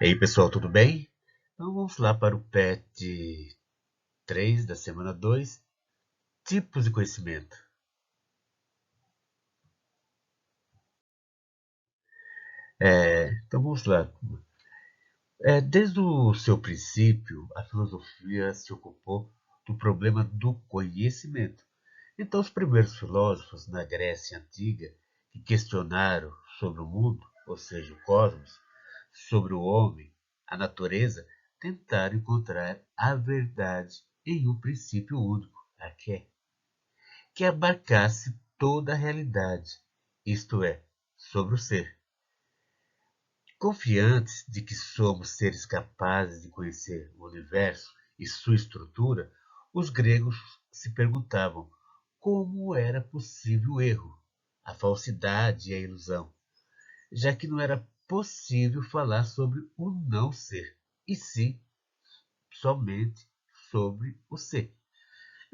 E aí, pessoal, tudo bem? Então vamos lá para o PET 3 da semana 2, tipos de conhecimento. Então vamos lá. Desde o seu princípio, a filosofia se ocupou do problema do conhecimento. Então, os primeiros filósofos na Grécia Antiga que questionaram sobre o mundo, ou seja, o cosmos, sobre o homem, a natureza, tentaram encontrar a verdade em um princípio único, que abarcasse toda a realidade, isto é, sobre o ser. Confiantes de que somos seres capazes de conhecer o universo e sua estrutura, os gregos se perguntavam como era possível o erro, a falsidade e a ilusão, já que não era possível falar sobre o não ser, e sim somente sobre o ser.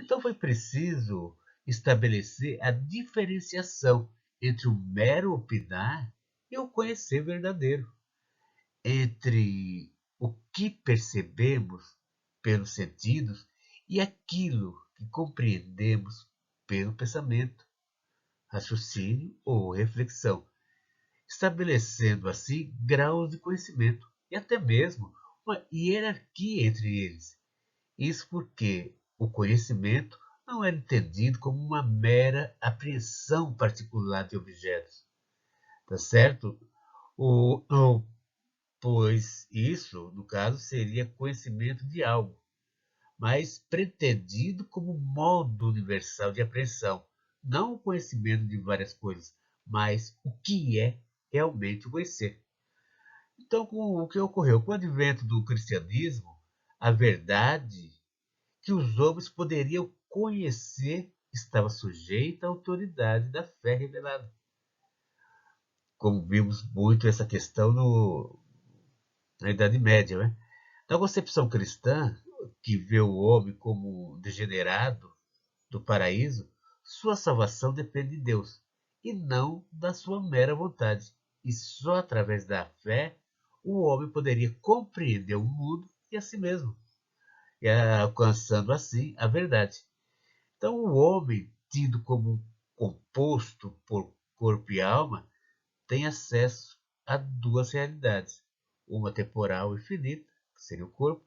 Então foi preciso estabelecer a diferenciação entre o mero opinar e o conhecer verdadeiro, entre o que percebemos pelos sentidos e aquilo que compreendemos pelo pensamento, raciocínio ou reflexão, estabelecendo assim graus de conhecimento e até mesmo uma hierarquia entre eles. Isso porque o conhecimento não era entendido como uma mera apreensão particular de objetos, tá certo? O, o, Pois isso, no caso, seria conhecimento de algo, mas pretendido como modo universal de apreensão, não o conhecimento de várias coisas, mas o que é realmente o conhecer. Então, com o que ocorreu com o advento do cristianismo, a verdade que os homens poderiam conhecer estava sujeita à autoridade da fé revelada. Como vimos muito essa questão na Idade Média. Né? Na concepção cristã, que vê o homem como degenerado do paraíso, sua salvação depende de Deus e não da sua mera vontade. E só através da fé o homem poderia compreender o mundo e a si mesmo, e alcançando assim a verdade. Então, o homem, tido como composto por corpo e alma, tem acesso a duas realidades: uma temporal e finita, que seria o corpo,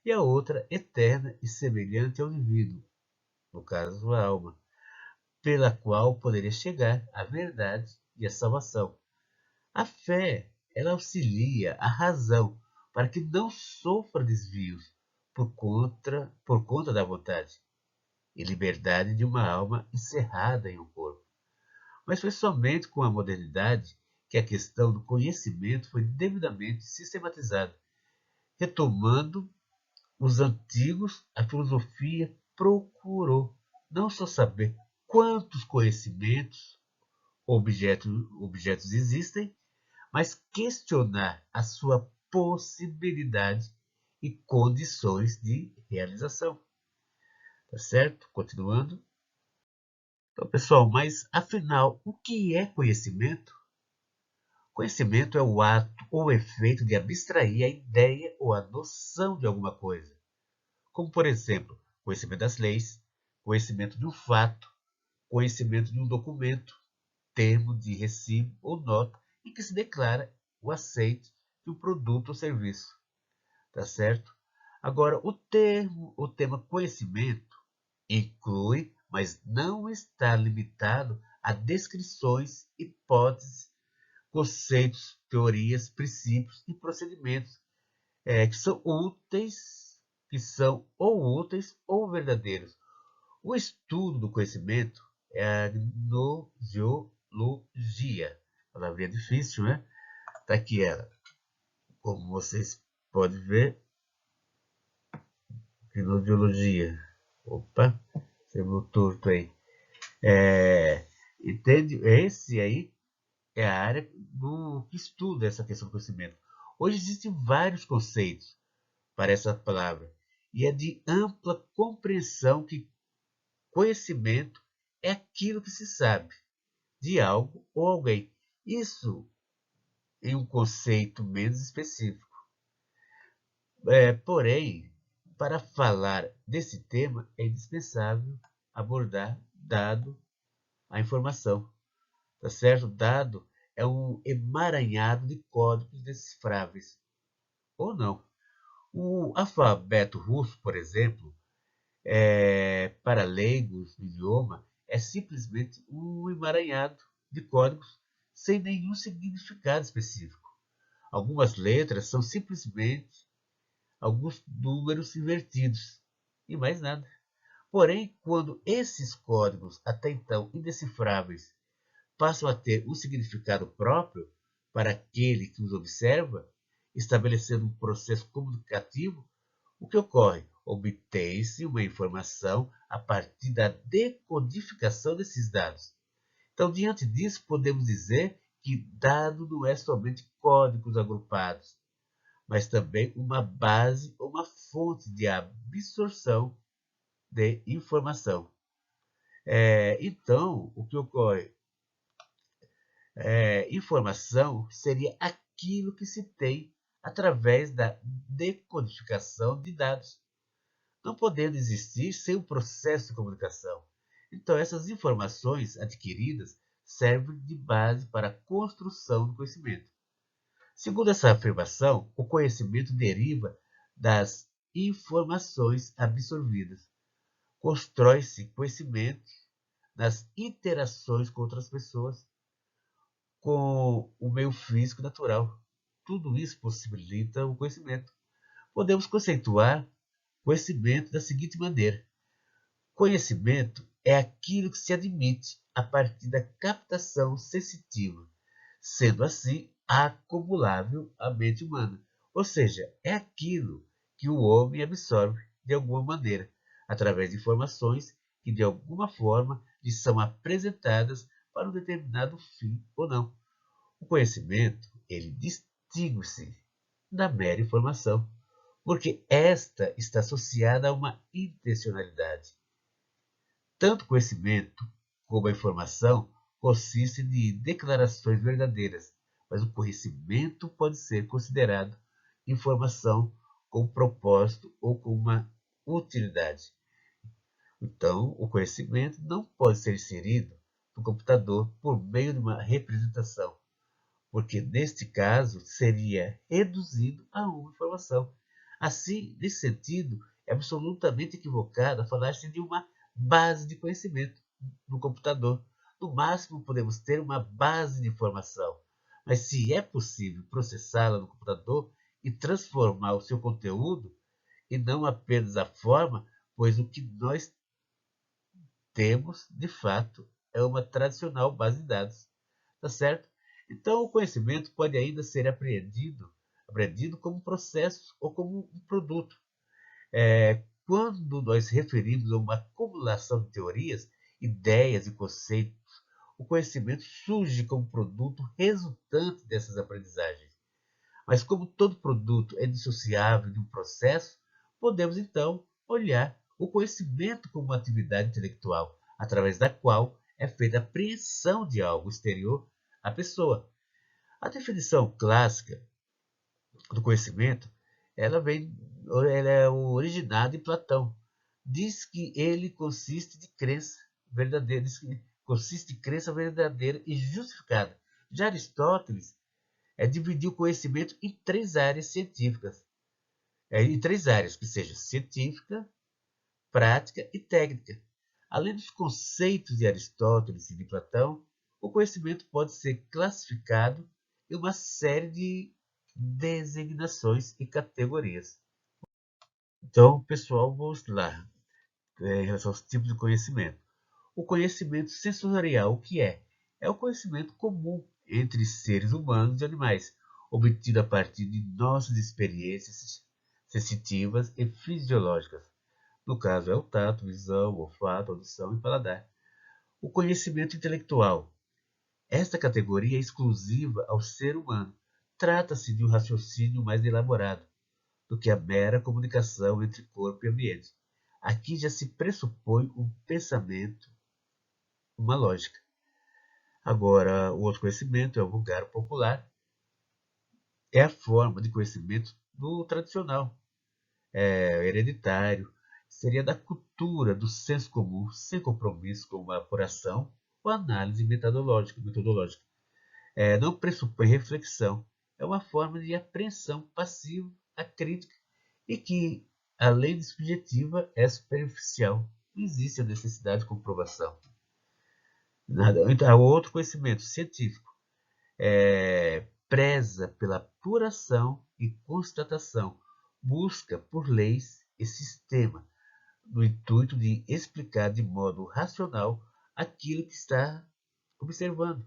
e a outra eterna e semelhante ao indivíduo, no caso a alma, pela qual poderia chegar à verdade e à salvação. A fé, ela auxilia a razão para que não sofra desvios por conta da vontade e liberdade de uma alma encerrada em um corpo. Mas foi somente com a modernidade que a questão do conhecimento foi devidamente sistematizada. Retomando os antigos, a filosofia procurou não só saber quantos conhecimentos, objetos existem, mas questionar a sua possibilidade e condições de realização. Tá certo? Continuando. Então, pessoal, mas afinal, o que é conhecimento? Conhecimento é o ato ou efeito de abstrair a ideia ou a noção de alguma coisa, como, por exemplo, conhecimento das leis, conhecimento de um fato, conhecimento de um documento, termo de recibo ou nota em que se declara o aceite de um produto ou serviço. Tá certo? Agora, o tema conhecimento inclui, mas não está limitado a descrições, hipóteses, conceitos, teorias, princípios e procedimentos que são úteis, que são ou úteis ou verdadeiros. O estudo do conhecimento é a gnoseologia. Palavrinha difícil, né? Está aqui ela. Como vocês podem ver, gnoseologia. Opa, você viu torto aí. Entende? Esse aí é a área do que estuda essa questão do conhecimento. Hoje existem vários conceitos para essa palavra e é de ampla compreensão que conhecimento é aquilo que se sabe de algo ou alguém. Isso em um conceito menos específico. Porém, para falar desse tema, é indispensável abordar dado a informação, tá certo? Dado é um emaranhado de códigos decifráveis, ou não. O alfabeto russo, por exemplo, para leigos no idioma, é simplesmente um emaranhado de códigos sem nenhum significado específico. Algumas letras são simplesmente alguns números invertidos e mais nada. Porém, quando esses códigos, até então indecifráveis, passam a ter um significado próprio para aquele que os observa, estabelecendo um processo comunicativo, o que ocorre? Obtém-se uma informação a partir da decodificação desses dados. Então, diante disso, podemos dizer que dado não é somente códigos agrupados, mas também uma base ou uma fonte de absorção de informação. Então, o que ocorre? Informação seria aquilo que se tem através da decodificação de dados, não podendo existir sem o processo de comunicação. Então, essas informações adquiridas servem de base para a construção do conhecimento. Segundo essa afirmação, o conhecimento deriva das informações absorvidas. Constrói-se conhecimento nas interações com outras pessoas, com o meio físico natural. Tudo isso possibilita o conhecimento. Podemos conceituar conhecimento da seguinte maneira: conhecimento é aquilo que se admite a partir da captação sensitiva, sendo assim acumulável à mente humana. Ou seja, é aquilo que o homem absorve de alguma maneira, através de informações que de alguma forma lhe são apresentadas para um determinado fim ou não. O conhecimento, ele distingue-se da mera informação, porque esta está associada a uma intencionalidade. Tanto o conhecimento como a informação consistem de declarações verdadeiras, mas o conhecimento pode ser considerado informação com propósito ou com uma utilidade. Então, o conhecimento não pode ser inserido no computador por meio de uma representação, porque neste caso seria reduzido a uma informação. Assim, nesse sentido, é absolutamente equivocado falar-se de uma base de conhecimento no computador. No máximo, podemos ter uma base de informação, mas se é possível processá-la no computador e transformar o seu conteúdo, e não apenas a forma, pois o que nós temos, de fato, é uma tradicional base de dados. Tá certo? Então, o conhecimento pode ainda ser apreendido como um processo ou como um produto. Quando nós referimos a uma acumulação de teorias, ideias e conceitos, o conhecimento surge como produto resultante dessas aprendizagens. Mas como todo produto é dissociável de um processo, podemos então olhar o conhecimento como uma atividade intelectual, através da qual é feita a apreensão de algo exterior à pessoa. A definição clássica do conhecimento, ela é originada em Platão. Diz que ele consiste de crença verdadeira, diz que consiste de crença verdadeira e justificada. Já Aristóteles dividiu o conhecimento em três áreas científicas, em três áreas, que seja científica, prática e técnica. Além dos conceitos de Aristóteles e de Platão, o conhecimento pode ser classificado em uma série de designações e categorias. Então, pessoal, vamos lá, em relação aos tipos de conhecimento. O conhecimento sensorial, o que é? É o conhecimento comum entre seres humanos e animais, obtido a partir de nossas experiências sensitivas e fisiológicas. No caso, é o tato, visão, olfato, audição e paladar. O conhecimento intelectual. Esta categoria é exclusiva ao ser humano. Trata-se de um raciocínio mais elaborado do que a mera comunicação entre corpo e ambiente. Aqui já se pressupõe um pensamento, uma lógica. Agora, o outro conhecimento é o vulgar popular, é a forma de conhecimento do tradicional. hereditário, seria da cultura, do senso comum, sem compromisso com uma apuração ou análise metodológica. Não pressupõe reflexão, é uma forma de apreensão passiva à crítica e que, além de subjetiva, é superficial. Não existe a necessidade de comprovação. Nada. Então, outro conhecimento científico preza pela apuração e constatação, busca por leis e sistema, no intuito de explicar de modo racional aquilo que está observando.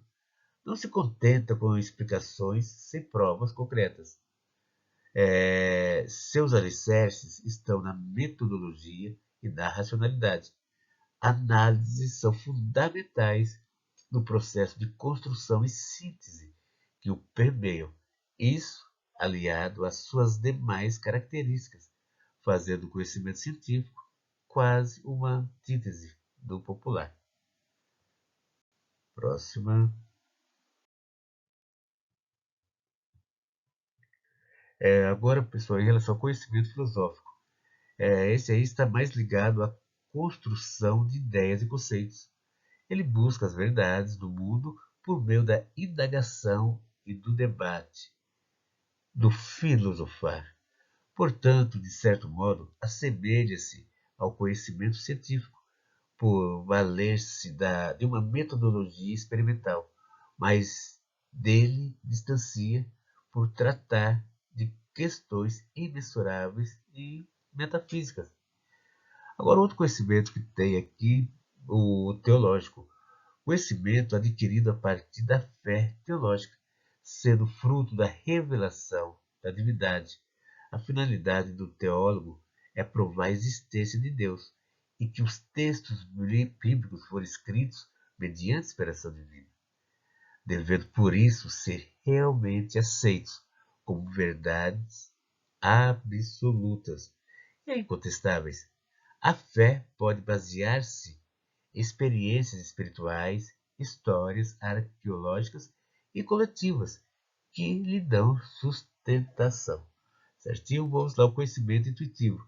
Não se contenta com explicações sem provas concretas. Seus alicerces estão na metodologia e na racionalidade. Análises são fundamentais no processo de construção e síntese que o permeiam. Isso aliado às suas demais características, fazendo o conhecimento científico quase uma antítese do popular. Próxima. Agora, pessoal, em relação ao conhecimento filosófico. Esse aí está mais ligado à construção de ideias e conceitos. Ele busca as verdades do mundo por meio da indagação e do debate, do filosofar. Portanto, de certo modo, assemelha-se ao conhecimento científico, por valer-se de uma metodologia experimental, mas dele distancia por tratar de questões imensuráveis e metafísicas. Agora, outro conhecimento que tem aqui, o teológico. Conhecimento adquirido a partir da fé teológica, sendo fruto da revelação da divindade. A finalidade do teólogo é provar a existência de Deus e que os textos bíblicos foram escritos mediante inspiração divina, devendo por isso ser realmente aceitos como verdades absolutas e incontestáveis. A fé pode basear-se em experiências espirituais, histórias arqueológicas e coletivas que lhe dão sustentação. Certinho? Vamos lá, o conhecimento intuitivo.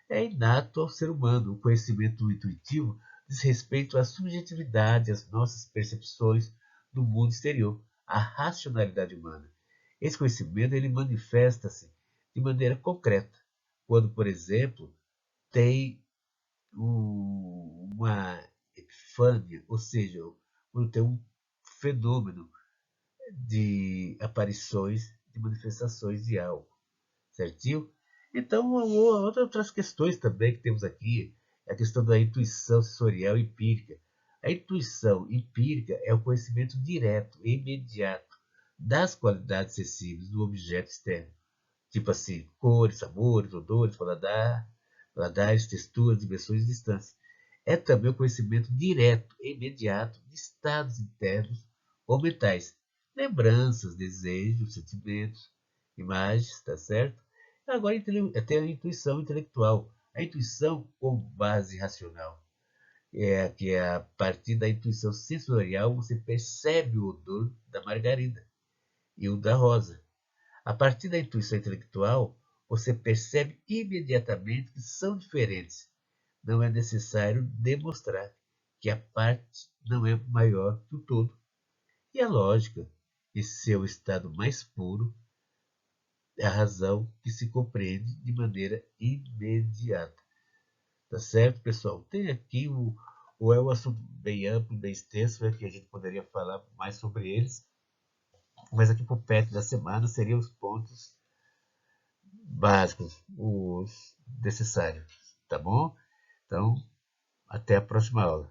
É inato ao ser humano. O conhecimento intuitivo diz respeito à subjetividade, às nossas percepções do mundo exterior, à racionalidade humana. Esse conhecimento ele manifesta-se de maneira concreta, quando, por exemplo, tem uma epifânia, ou seja, quando tem um fenômeno de aparições, de manifestações de algo, certinho? Então, outras questões também que temos aqui, é a questão da intuição sensorial empírica. A intuição empírica é o conhecimento direto e imediato das qualidades sensíveis do objeto externo, tipo assim, cores, sabores, odores, paladares, texturas, dimensões e distâncias. É também o conhecimento direto e imediato de estados internos ou mentais, lembranças, desejos, sentimentos, imagens, tá certo? Agora tem a intuição intelectual, a intuição com base racional, que é a partir da intuição sensorial você percebe o odor da margarida e o da rosa. A partir da intuição intelectual, você percebe imediatamente que são diferentes. Não é necessário demonstrar que a parte não é maior que o todo. E a lógica, em seu estado mais puro, é a razão que se compreende de maneira imediata. Tá certo, pessoal? Tem aqui é um assunto bem amplo, bem extenso, que a gente poderia falar mais sobre eles, mas aqui por perto da semana seriam os pontos básicos, os necessários, tá bom? Então, até a próxima aula.